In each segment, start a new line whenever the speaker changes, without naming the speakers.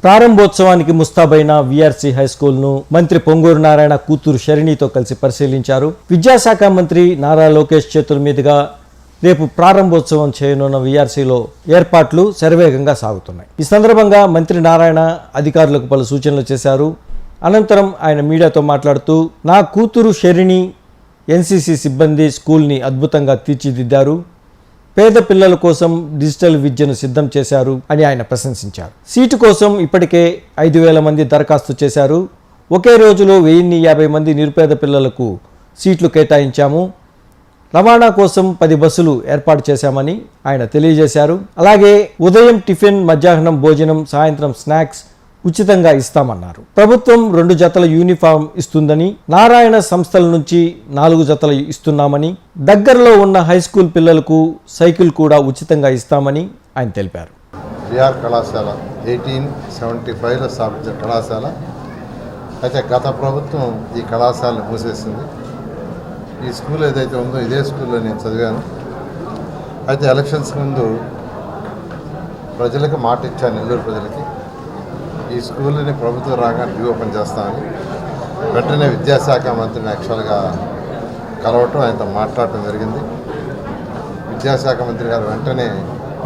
ప్రారంభోత్సవానికి ముస్తాబైన VRC high school ను మంత్రి పొంగూరు నారాయణ కూతురు శరణితో కలిసి పరిశీలించారు. విద్యాశాఖ మంత్రి నారా లోకేష్ చేతుల మీదుగా రేపు ప్రారంభోత్సవం చేయనున్న వీఆర్సీలో ఏర్పాట్లు శరవేగంగా సాగుతున్నాయి. ఈ సందర్భంగా మంత్రి నారాయణ అధికారులకు పలు సూచనలు చేశారు. అనంతరం ఆయన మీడియాతో మాట్లాడుతూ, నా కూతురు శరణి ఎన్సీసీ సిబ్బంది స్కూల్ని అద్భుతంగా తీర్చిదిద్దారు, పేద పిల్లల కోసం డిజిటల్ విద్యను సిద్ధం చేశారు అని ఆయన ప్రశంసించారు. సీటు కోసం ఇప్పటికే 5,000 మంది దరఖాస్తు చేశారు. ఒకే రోజులో 1,050 మంది నిరుపేద పిల్లలకు సీట్లు కేటాయించాము. రవాణా కోసం 10 బస్సులు ఏర్పాటు చేశామని ఆయన తెలియజేశారు. అలాగే ఉదయం టిఫిన్, మధ్యాహ్నం భోజనం, సాయంత్రం స్నాక్స్ ఉచితంగా ఇస్తామన్నారు. ప్రభుత్వం 2 జతల యూనిఫామ్ ఇస్తుందని, నారాయణ సంస్థల నుంచి 4 జతలు ఇస్తున్నామని, దగ్గరలో ఉన్న హై స్కూల్ పిల్లలకు సైకిల్ కూడా ఉచితంగా ఇస్తామని ఆయన తెలిపారు.
విఆర్ కళాశాల 1875లో స్థాపించిన కళాశాల అయితే గత ప్రభుత్వం ఈ కళాశాలను మూసేసింది. ఈ స్కూల్ ఏదైతే ఉందో ఇదే స్కూల్లో నేను చదివాను. అయితే ఎలక్షన్స్ ముందు ప్రజలకు మాట ఇచ్చాను, నెల్లూరు ప్రజలకి, ఈ స్కూల్ని ప్రభుత్వం రాగానే రీఓపెన్ చేస్తామని. వెంటనే విద్యాశాఖ మంత్రిని యాక్చువల్గా కలవటం, ఆయనతో మాట్లాడటం జరిగింది. విద్యాశాఖ మంత్రి గారు వెంటనే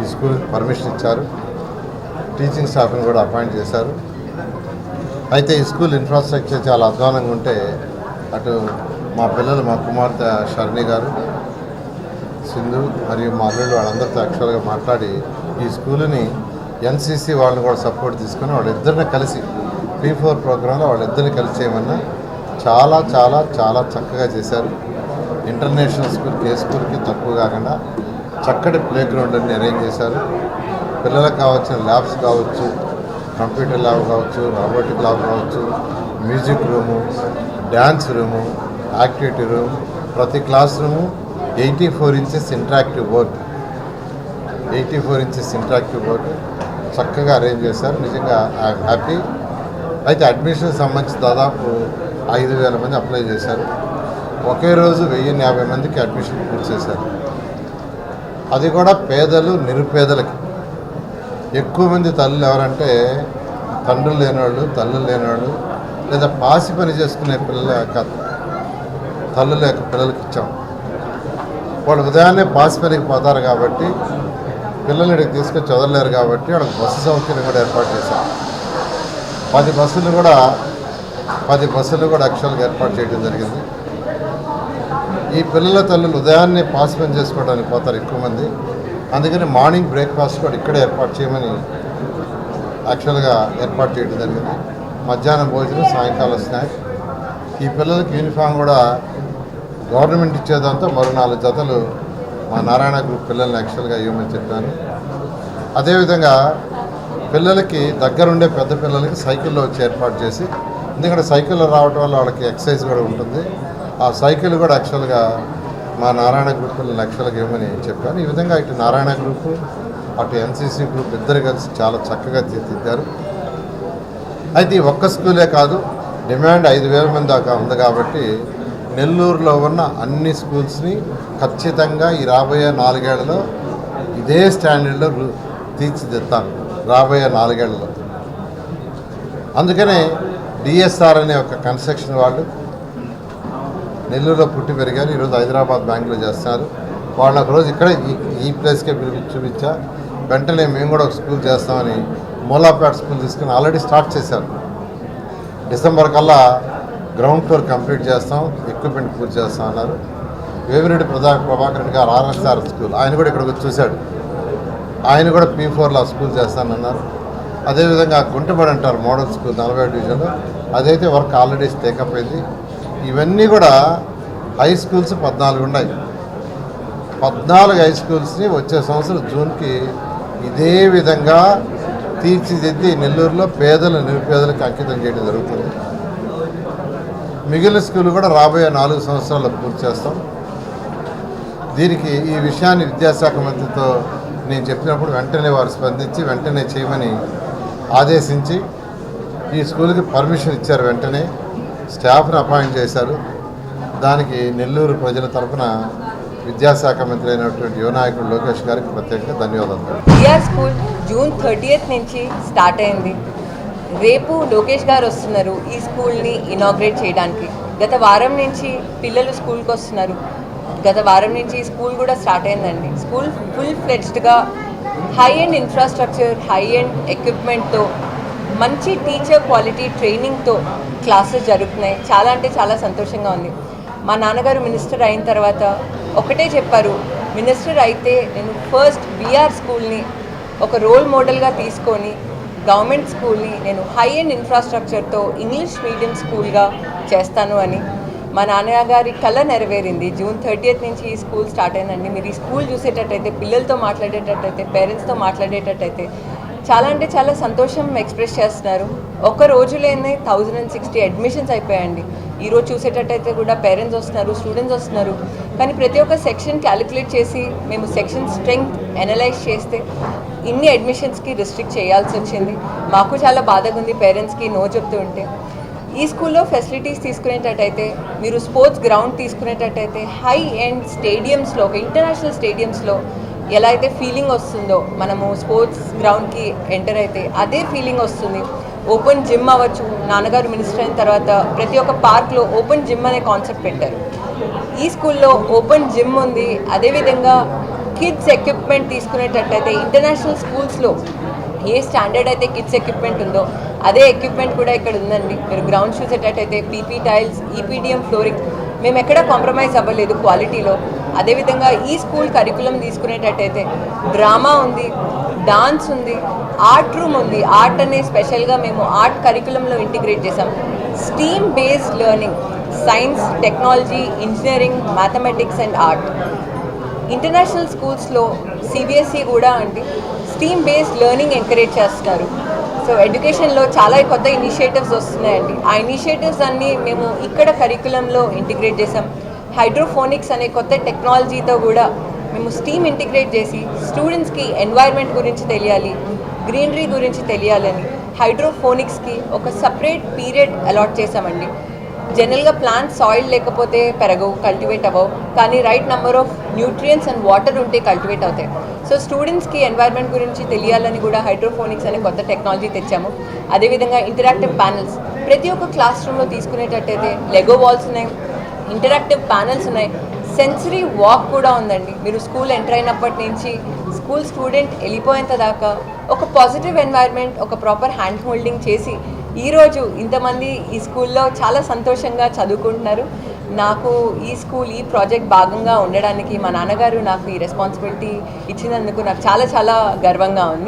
ఈ స్కూల్కి పర్మిషన్ ఇచ్చారు. టీచింగ్ స్టాఫ్ని కూడా అపాయింట్ చేశారు. అయితే ఈ స్కూల్ ఇన్ఫ్రాస్ట్రక్చర్ చాలా అధ్వానంగా ఉంటే అటు మా పిల్లలు, మా కుమార్తె షర్ణి గారు, సింధు మరియు మా అల్లుళ్ళు వాళ్ళందరితో యాక్చువల్గా మాట్లాడి ఈ స్కూల్ని ఎన్సీసీ వాళ్ళని కూడా సపోర్ట్ తీసుకుని వాళ్ళిద్దరిని కలిసి P4 ప్రోగ్రాంలో వాళ్ళిద్దరిని కలిసి చేయమన్నా చాలా చాలా చాలా చక్కగా చేశారు. ఇంటర్నేషనల్ స్కూల్కి, ఏ స్కూల్కి తక్కువ కాకుండా చక్కటి ప్లే గ్రౌండ్ అన్ని అరేంజ్ చేశారు. పిల్లలకు కావాల్సిన ల్యాబ్స్ కావచ్చు, కంప్యూటర్ ల్యాబ్ కావచ్చు, రోబోటిక్ ల్యాబ్ కావచ్చు, music room, dance room, activity room, ప్రతి class room 84 inches interactive board, 84 inches interactive board చక్కగా అరేంజ్ చేశారు. నిజంగా ఐఎమ్ హ్యాపీ. అయితే అడ్మిషన్ సంబంధించి దాదాపు 5,000 మంది అప్లై చేశారు. ఒకే రోజు 1,050 మందికి అడ్మిషన్ పూర్తి చేశారు. అది కూడా పేదలు, నిరుపేదలకి. ఎక్కువ మంది తల్లులు ఎవరంటే తండ్రులు లేనివాళ్ళు, తల్లులు లేనివాళ్ళు, లేదా పాసి పని చేసుకునే పిల్లల యొక్క తల్లుల యొక్క పిల్లలకి ఇచ్చాం. వాళ్ళు ఉదయాన్నే పాసి పనికి పోతారు కాబట్టి పిల్లలు ఇక్కడికి తీసుకొని చదవలేరు కాబట్టి వాళ్ళకి బస్సు సౌకర్యం కూడా ఏర్పాటు చేశాం. 10 బస్సులు కూడా యాక్చువల్గా ఏర్పాటు చేయడం జరిగింది. ఈ పిల్లల తల్లులు ఉదయాన్నే పాస్ పని చేసుకోవడానికి పోతారు ఎక్కువ మంది. అందుకని మార్నింగ్ బ్రేక్ఫాస్ట్ కూడా ఇక్కడే ఏర్పాటు చేయమని యాక్చువల్గా ఏర్పాటు చేయడం జరిగింది. మధ్యాహ్నం భోజనం, సాయంకాలం స్నాక్స్. ఈ పిల్లలకి యూనిఫామ్ కూడా గవర్నమెంట్ ఇచ్చేదంతా మరో 4 జతలు మా నారాయణ గ్రూప్ పిల్లల్ని యాక్చువల్గా ఇవ్వమని చెప్పాను. అదేవిధంగా పిల్లలకి దగ్గరుండే పెద్ద పిల్లలకి సైకిల్లో వచ్చి ఏర్పాటు చేసి, ఎందుకంటే సైకిల్లో రావడం వల్ల వాళ్ళకి ఎక్సర్సైజ్ కూడా ఉంటుంది. ఆ సైకిల్ కూడా యాక్చువల్గా మా నారాయణ గ్రూప్ పిల్లల్ని యాక్చువల్గా ఇవ్వమని చెప్పాను. ఈ విధంగా ఇటు నారాయణ గ్రూపు, అటు ఎన్సీసీ గ్రూప్ ఇద్దరు కలిసి చాలా చక్కగా తీర్చిదిద్దారు. అయితే ఈ ఒక్క స్కూలే కాదు, డిమాండ్ 5,000 మంది దాకా ఉంది కాబట్టి నెల్లూరులో ఉన్న అన్ని స్కూల్స్ని ఖచ్చితంగా ఈ రాబోయే 4 ఏళ్లలో ఇదే స్టాండర్డ్లో తీర్చిదిద్దాను. రాబోయే 4 ఏళ్లలో. అందుకనే డిఎస్ఆర్ అనే ఒక కన్స్ట్రక్షన్ వాళ్ళు నెల్లూరులో పుట్టి పెరిగారు. ఈరోజు హైదరాబాద్, బెంగళూరు చేస్తున్నారు. వాళ్ళని ఒకరోజు ఇక్కడ ఈ ప్లేస్కే చూపించా. వెంటనే మేము కూడా ఒక స్కూల్ చేస్తామని మూలాపేట స్కూల్ తీసుకుని ఆల్రెడీ స్టార్ట్ చేశారు. డిసెంబర్ కల్లా గ్రౌండ్ ఫ్లోర్ కంప్లీట్ చేస్తాం, ఎక్విప్మెంట్ పూర్తి చేస్తాం అన్నారు. వేమిరెడ్డి ప్రభాకరన్ గారు RSR స్కూల్, ఆయన కూడా ఇక్కడికి వచ్చి చూశాడు. ఆయన కూడా P4లో స్కూల్ చేస్తానన్నారు. అదేవిధంగా గుంటబడి అంటారు మోడల్ స్కూల్ 40వ డివిజన్లో, అదైతే వర్క్ ఆల్రెడీ టేకప్ అయింది. ఇవన్నీ కూడా హై స్కూల్స్ 14 ఉన్నాయి. 14 హై స్కూల్స్ని వచ్చే సంవత్సరం జూన్కి ఇదే విధంగా తీర్చిదిద్ది నెల్లూరులో పేదలు, నిరుపేదలకు అంకితం చేయడం జరుగుతుంది. మిగిలిన స్కూల్ కూడా రాబోయే 4 సంవత్సరాల్లో పూర్తి చేస్తాం. దీనికి ఈ విషయాన్ని విద్యాశాఖ మంత్రితో నేను చెప్పినప్పుడు వెంటనే వారు స్పందించి వెంటనే చేయమని ఆదేశించి ఈ స్కూల్కి పర్మిషన్ ఇచ్చారు. వెంటనే స్టాఫ్ని అపాయింట్ చేశారు. దానికి నెల్లూరు ప్రజల తరఫున విద్యాశాఖ మంత్రి అయినటువంటి యువ నాయకుడు లోకేష్ గారికి ప్రత్యేకంగా ధన్యవాదాలు.
విఆర్ స్కూల్ జూన్ 30th నుంచి స్టార్ట్ అయింది. రేపు లోకేష్ గారు వస్తున్నారు ఈ స్కూల్ని ఇనాగ్రేట్ చేయడానికి. గత వారం నుంచి పిల్లలు స్కూల్కి వస్తున్నారు. గత వారం నుంచి స్కూల్ కూడా స్టార్ట్ అయిందండి. స్కూల్ ఫుల్ ఫ్లెడ్జ్డ్గా high end infrastructure, high end ఎక్విప్మెంట్తో, మంచి టీచర్ క్వాలిటీ ట్రైనింగ్తో క్లాసెస్ జరుగుతున్నాయి. చాలా అంటే చాలా సంతోషంగా ఉంది. మా నాన్నగారు మినిస్టర్ అయిన తర్వాత ఒకటే చెప్పారు, మినిస్టర్ అయితే నేను ఫస్ట్ విఆర్ స్కూల్ని ఒక రోల్ మోడల్గా తీసుకొని గవర్నమెంట్ స్కూల్ని నేను హై ఎండ్ ఇన్ఫ్రాస్ట్రక్చర్తో ఇంగ్లీష్ మీడియం స్కూల్గా చేస్తాను అని. మా నాన్నగారి కళ నెరవేరింది. జూన్ 30th నుంచి ఈ స్కూల్ స్టార్ట్ అయిందండి. మీరు ఈ స్కూల్ చూసేటట్టయితే, పిల్లలతో మాట్లాడేటట్టయితే, పేరెంట్స్తో మాట్లాడేటట్టయితే చాలా అంటే చాలా సంతోషం ఎక్స్ప్రెస్ చేస్తున్నారు. ఒక రోజులోనే 1060 అడ్మిషన్స్ అయిపోయాయండి. ఈరోజు చూసేటట్టయితే కూడా పేరెంట్స్ వస్తున్నారు, స్టూడెంట్స్ వస్తున్నారు. కానీ ప్రతి ఒక్క సెక్షన్ క్యాలిక్యులేట్ చేసి మేము సెక్షన్ స్ట్రెంగ్త్ అనలైజ్ చేస్తే ఇన్ని అడ్మిషన్స్కి రిస్ట్రిక్ట్ చేయాల్సి వచ్చింది. మాకు చాలా బాధగా ఉంది పేరెంట్స్కి నో చెప్తూ ఉంటే. ఈ స్కూల్లో ఫెసిలిటీస్ తీసుకునేటట్టయితే, మీరు స్పోర్ట్స్ గ్రౌండ్ తీసుకునేటట్టయితే హై ఎండ్ స్టేడియంస్లో, ఒక ఇంటర్నేషనల్ స్టేడియంస్లో ఎలా అయితే ఫీలింగ్ వస్తుందో మనము స్పోర్ట్స్ గ్రౌండ్కి ఎంటర్ అయితే అదే ఫీలింగ్ వస్తుంది. ఓపెన్ జిమ్ అవ్వచ్చు. నాన్నగారు మినిస్టర్ అయిన తర్వాత ప్రతి ఒక్క పార్క్లో ఓపెన్ జిమ్ అనే కాన్సెప్ట్ పెట్టారు. ఈ స్కూల్లో ఓపెన్ జిమ్ ఉంది. అదేవిధంగా కిడ్స్ ఎక్విప్మెంట్ తీసుకునేటట్టయితే ఇంటర్నేషనల్ స్కూల్స్లో ఏ స్టాండర్డ్ అయితే కిడ్స్ ఎక్విప్మెంట్ ఉందో అదే ఎక్విప్మెంట్ కూడా ఇక్కడ ఉందండి. మీరు గ్రౌండ్ చూసేటట్టయితే పీపీ టైల్స్, ఈపీడిఎం ఫ్లోరింగ్, మేము ఎక్కడా కాంప్రమైజ్ అవ్వలేదు క్వాలిటీలో. అదేవిధంగా ఈ స్కూల్ కరికులం తీసుకునేటట్టయితే డ్రామా ఉంది, డాన్స్ ఉంది, ఆర్ట్ రూమ్ ఉంది. ఆర్ట్ అనే స్పెషల్గా మేము ఆర్ట్ కరికులంలో ఇంటిగ్రేట్ చేసాం. STEAM based learning, science, technology, engineering, mathematics and art. International స్కూల్స్లో సిబిఎస్ఈ కూడా అండి స్టీమ్ బేస్డ్ లెర్నింగ్ ఎంకరేజ్ చేస్తున్నారు. సో ఎడ్యుకేషన్లో చాలా కొత్త ఇనిషియేటివ్స్ వస్తున్నాయండి. ఆ ఇనిషియేటివ్స్ అన్నీ మేము ఇక్కడ కరికులంలో ఇంటిగ్రేట్ చేసాం. హైడ్రోఫోనిక్స్ అనే కొత్త టెక్నాలజీతో కూడా మేము స్టీమ్ ఇంటిగ్రేట్ చేసి స్టూడెంట్స్కి ఎన్వైర్న్మెంట్ గురించి తెలియాలి, గ్రీనరీ గురించి తెలియాలని హైడ్రోఫోనిక్స్కి ఒక సపరేట్ పీరియడ్ అలాట్ చేసామండి. జనరల్గా ప్లాంట్స్ సాయిల్ లేకపోతే పెరగవు, కల్టివేట్ అవ్వవు. కానీ right number of nutrients and water ఉంటే కల్టివేట్ అవుతాయి. సో స్టూడెంట్స్కి ఎన్వైర్న్మెంట్ గురించి తెలియాలని కూడా హైడ్రోఫోనిక్స్ అనే కొత్త టెక్నాలజీ తెచ్చాము. అదేవిధంగా ఇంటరాక్టివ్ ప్యానెల్స్ ప్రతి ఒక్క క్లాస్ రూమ్లో తీసుకునేటట్టయితే లెగో వాల్స్ ఉన్నాయి, ఇంటరాక్టివ్ ప్యానెల్స్ ఉన్నాయి, సెన్సరీ వాక్ కూడా ఉందండి. మీరు స్కూల్ ఎంటర్ అయినప్పటి నుంచి స్కూల్ స్టూడెంట్ వెళ్ళిపోయేంత దాకా ఒక పాజిటివ్ ఎన్వైర్న్మెంట్, ఒక ప్రాపర్ హ్యాండ్ హోల్డింగ్ చేసి ఈరోజు ఇంతమంది ఈ స్కూల్లో చాలా సంతోషంగా చదువుకుంటున్నారు. నాకు ఈ స్కూల్, ఈ ప్రాజెక్ట్ భాగంగా ఉండడానికి మా నాన్నగారు నాకు ఈ రెస్పాన్సిబిలిటీ ఇచ్చినందుకు నాకు చాలా చాలా గర్వంగా ఉంది.